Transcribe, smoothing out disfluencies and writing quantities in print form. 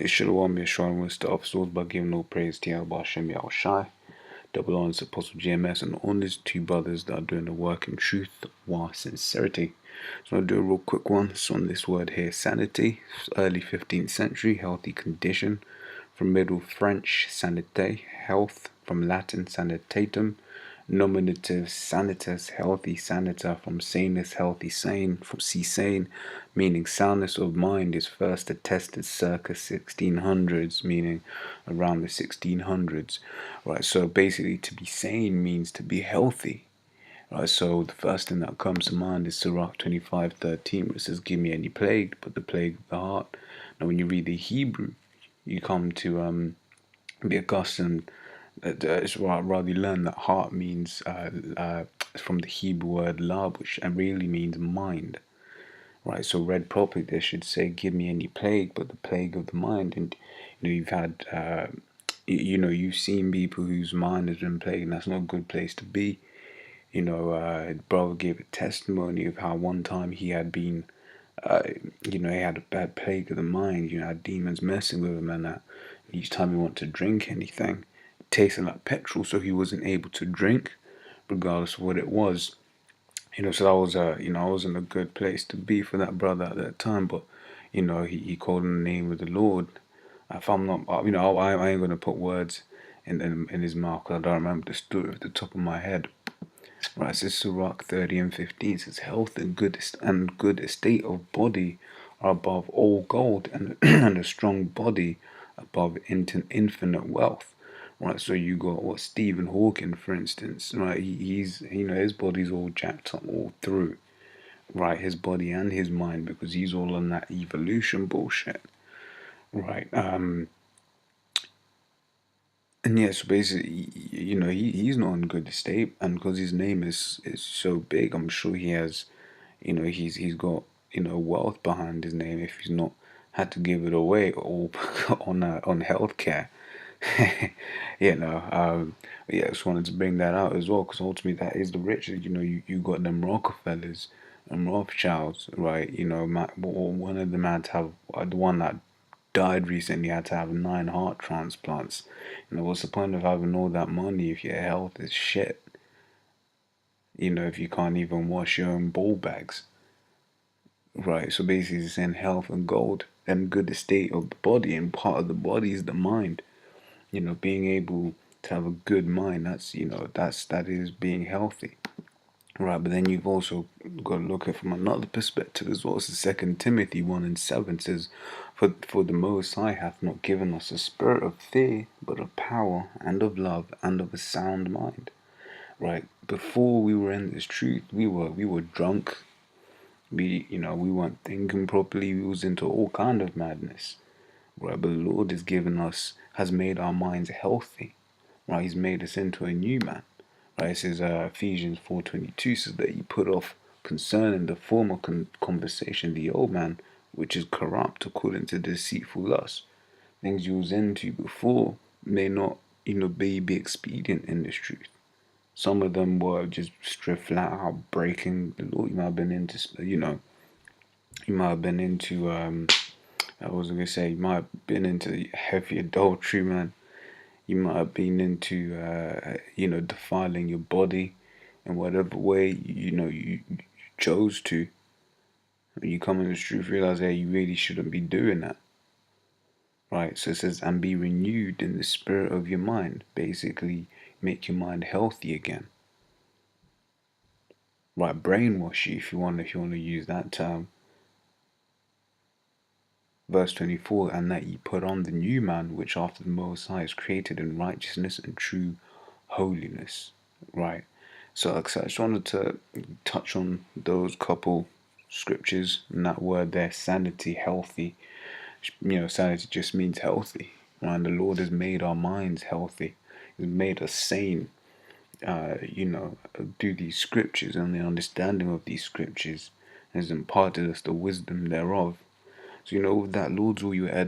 Shalom Yeshua was to officers by giving all praise to Yahweh Hashem Yahushai, double honors to Apostle GMS and all these two brothers that are doing the work in truth while sincerity. So I'll do a real quick one. So on this word here, sanity, early 15th century, healthy condition, from Middle French sanité, health, from Latin sanitatum, nominative sanitas, healthy, sanita, from sanus, healthy, sane, from sane, meaning soundness of mind, is first attested circa 1600s, meaning around the 1600s. Right, so basically to be sane means to be healthy. Right, so the first thing that comes to mind is Sirach 25:13, where it says, "Give me any plague, but the plague of the heart." Now, when you read the Hebrew, you come to be accustomed. Rather, you learn that heart means from the Hebrew word lab, which really means mind. Right, so read properly, they should say, "Give me any plague, but the plague of the mind." And you've had, you've seen people whose mind has been plagued, and that's not a good place to be. Brother gave a testimony of how one time he had been, he had a bad plague of the mind. Had demons messing with him, and that each time he wanted to drink anything, it tasted like petrol, so he wasn't able to drink, regardless of what it was. So that was I wasn't a good place to be for that brother at that time. But he called in the name of the Lord. If I'm not, I ain't gonna put words in his mouth, because I don't remember the story off the top of my head. Right, it says Sirach 30:15. It says, "Health and good estate of body are above all gold, and and a strong body above infinite wealth." Right, so you got Stephen Hawking, for instance. Right, he's his body's all jacked up all through. Right, his body and his mind, because he's all on that evolution bullshit. Right, and yeah, so basically, he's not in good state, and because his name is so big, I'm sure he has, he's got wealth behind his name if he's not had to give it away all on healthcare. I just wanted to bring that out as well, because ultimately that is the riches. You got them Rockefellers and Rothschilds, right? One of them had to have the one that died recently had to have 9 heart transplants. What's the point of having all that money if your health is shit? If you can't even wash your own ball bags. Right, so basically it's saying health and gold and good estate of the body, and part of the body is the mind. Being able to have a good mind, that is being healthy. Right, but then you've also got to look at it from another perspective as well. So 2 Timothy 1:7 says, For the Most High hath not given us a spirit of fear, but of power and of love and of a sound mind. Right, before we were in this truth, we were drunk. We weren't thinking properly. We was into all kind of madness. Right, but the Lord has made our minds healthy. Right, He's made us into a new man. Right, it says Ephesians 4:22 says that He put off concerning the former conversation the old man, which is corrupt according to deceitful lust. Things you was into before may not be expedient in this truth. Some of them were just straight flat out breaking the law. You might have been into I was gonna say, you might have been into heavy adultery, man. You might have been into, defiling your body in whatever way, you chose to. When you come in the truth, realize that you really shouldn't be doing that. Right, so it says, and be renewed in the spirit of your mind. Basically, make your mind healthy again. Right, brainwash you if you want to use that term. Verse 24, and that ye put on the new man, which after the Most High is created in righteousness and true holiness. Right. So I just wanted to touch on those couple scriptures and that word there, sanity, healthy. Sanity just means healthy. And the Lord has made our minds healthy. He's made us sane. Do these scriptures and the understanding of these scriptures has imparted us the wisdom thereof. So with that, Lord's all you had.